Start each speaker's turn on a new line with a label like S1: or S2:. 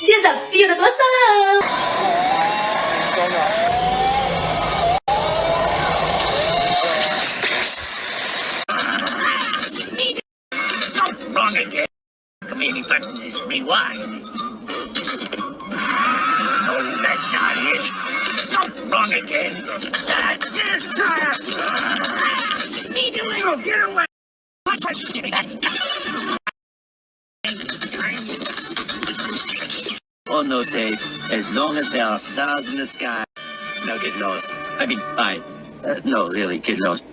S1: Desafio da atuação!
S2: Wrong again. Maybe buttons is rewind. No, that's not it. Wrong again. Get away! Oh no, Dave. As long as there are stars in the sky, no, get lost. I mean, no, really, get lost.